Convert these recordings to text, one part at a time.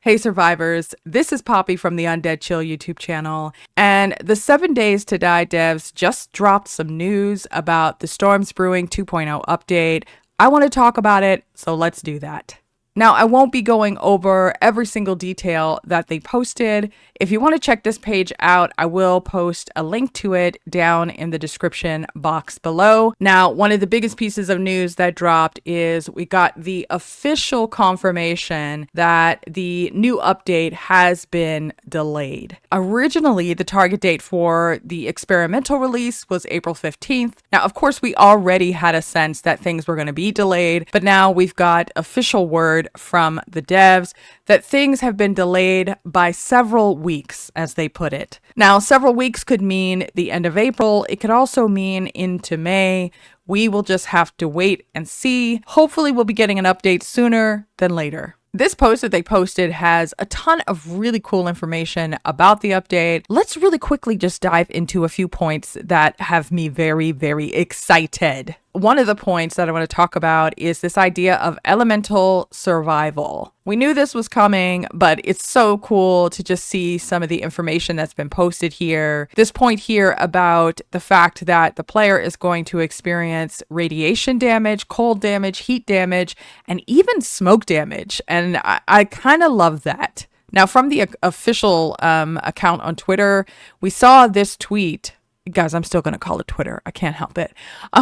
Hey survivors, this is Poppy from the Undead Chill YouTube channel, and the 7 Days to Die devs just dropped some news about the Storms Brewing 2.0 update. I want to talk about it, so let's do that. Now, I won't be going over every single detail that they posted. If you want to check this page out, I will post a link to it down in the description box below. Now, one of the biggest pieces of news that dropped is we got the official confirmation that the new update has been delayed. Originally, the target date for the experimental release was April 15th. Now, of course, we already had a sense that things were going to be delayed, but now we've got official word from the devs that things have been delayed by several weeks, as they put it. Now, several weeks could mean the end of April. It could also mean into May. We will just have to wait and see. Hopefully, we'll be getting an update sooner than later. This post that they posted has a ton of really cool information about the update. Let's really quickly just dive into a few points that have me very, very excited. One of the points that I want to talk about is this idea of elemental survival. We knew this was coming, but it's so cool to just see some of the information that's been posted here. This point here about the fact that the player is going to experience radiation damage, cold damage, heat damage, and even smoke damage. And I kind of love that. Now, from the official account on Twitter, we saw this tweet. Guys, I'm still going to call it Twitter. I can't help it.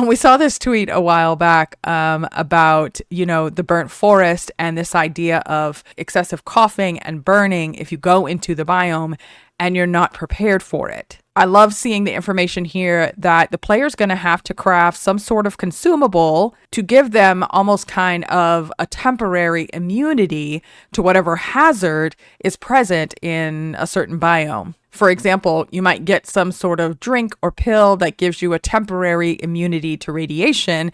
We saw this tweet a while back about, the burnt forest and this idea of excessive coughing and burning if you go into the biome and you're not prepared for it. I love seeing the information here that the player's going to have to craft some sort of consumable to give them almost kind of a temporary immunity to whatever hazard is present in a certain biome. For example, you might get some sort of drink or pill that gives you a temporary immunity to radiation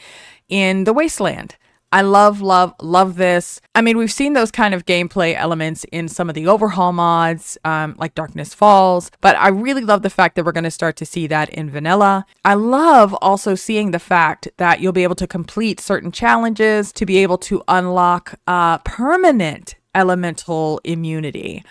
in the wasteland. I love this. I mean, we've seen those kind of gameplay elements in some of the overhaul mods, like Darkness Falls, but I really love the fact that we're going to start to see that in vanilla. I love also seeing the fact that you'll be able to complete certain challenges to be able to unlock permanent elemental immunity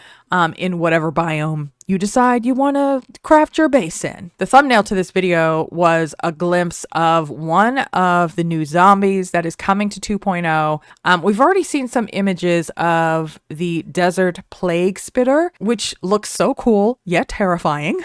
in whatever biome you decide you want to craft your base in. The thumbnail to this video was a glimpse of one of the new zombies that is coming to 2.0. We've already seen some images of the desert plague spitter, which looks so cool, yet terrifying.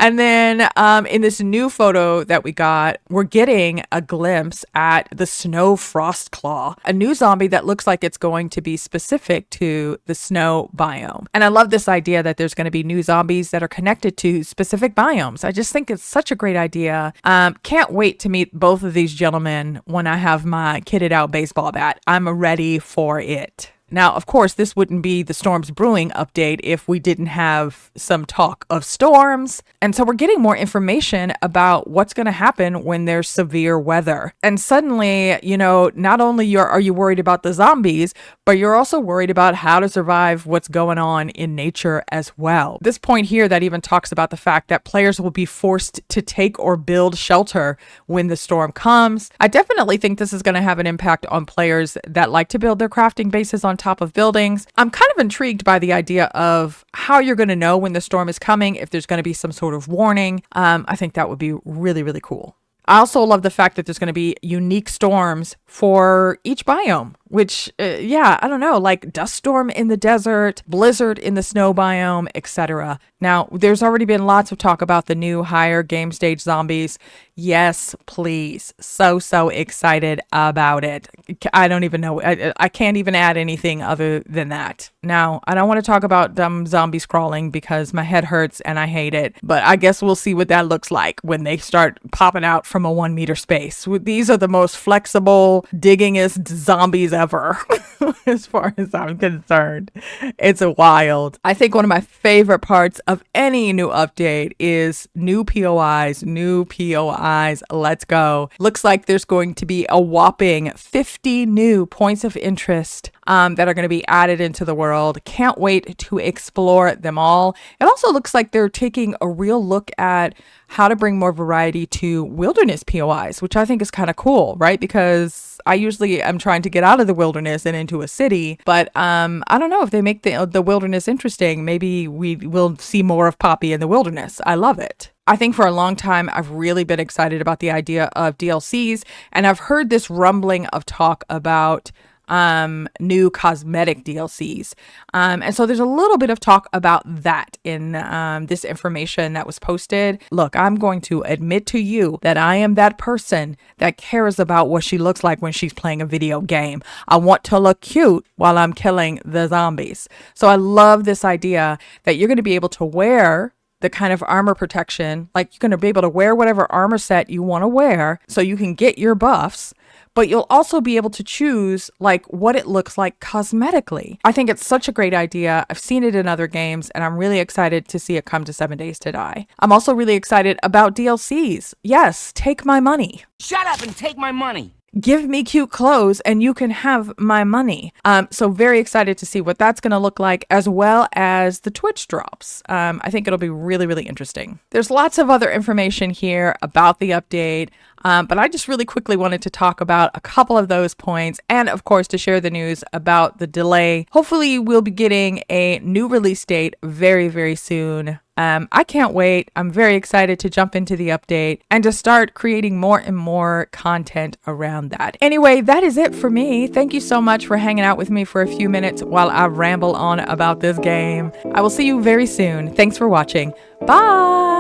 And then in this new photo that we got, we're getting a glimpse at the snow frost claw, a new zombie that looks like it's going to be specific to the snow biome. And I love this idea that there's going to be new zombies that are connected to specific biomes. I just think it's such a great idea. Can't wait to meet both of these gentlemen when I have my kitted out baseball bat. I'm ready for it. Now, of course, this wouldn't be the Storms Brewing update if we didn't have some talk of storms. And so we're getting more information about what's going to happen when there's severe weather. And suddenly, not only are you worried about the zombies, but you're also worried about how to survive what's going on in nature as well. This point here that even talks about the fact that players will be forced to take or build shelter when the storm comes. I definitely think this is going to have an impact on players that like to build their crafting bases on top of buildings. I'm kind of intrigued by the idea of how you're going to know when the storm is coming, if there's going to be some sort of warning. I think that would be really, really cool. I also love the fact that there's going to be unique storms for each biome, which, I don't know, like dust storm in the desert, blizzard in the snow biome, etc. Now, there's already been lots of talk about the new higher game stage zombies. Yes, please. So excited about it. I don't even know. I can't even add anything other than that. Now, I don't want to talk about dumb zombies crawling because my head hurts and I hate it. But I guess we'll see what that looks like when they start popping out from a 1 meter space. These are the most flexible, diggingest zombies ever, as far as I'm concerned. It's wild. I think one of my favorite parts of any new update is new POIs. Let's go. Looks like there's going to be a whopping 50 new points of interest that are going to be added into the world. Can't wait to explore them all. It also looks like they're taking a real look at how to bring more variety to wilderness POIs, which I think is kind of cool, right? Because I usually am trying to get out of the wilderness and into a city, but I don't know if they make the wilderness interesting. Maybe we will see more of Poppy in the wilderness. I love it. I think for a long time, I've really been excited about the idea of DLCs, and I've heard this rumbling of talk about new cosmetic DLCs. And so there's a little bit of talk about that in this information that was posted. Look, I'm going to admit to you that I am that person that cares about what she looks like when she's playing a video game. I want to look cute while I'm killing the zombies. So I love this idea that you're going to be able to wear the kind of armor protection, like you're going to be able to wear whatever armor set you want to wear so you can get your buffs, but you'll also be able to choose like what it looks like cosmetically. I think it's such a great idea. I've seen it in other games and I'm really excited to see it come to 7 Days to Die. I'm also really excited about DLCs. Yes, take my money. Shut up and take my money. Give me cute clothes and you can have my money. So very excited to see what that's going to look like, as well as the Twitch drops. I think it'll be really, really interesting. There's lots of other information here about the update, but I just really quickly wanted to talk about a couple of those points, and of course to share the news about the delay. Hopefully we'll be getting a new release date very, very soon. I can't wait. I'm very excited to jump into the update and to start creating more and more content around that. Anyway, that is it for me. Thank you so much for hanging out with me for a few minutes while I ramble on about this game. I will see you very soon. Thanks for watching. Bye.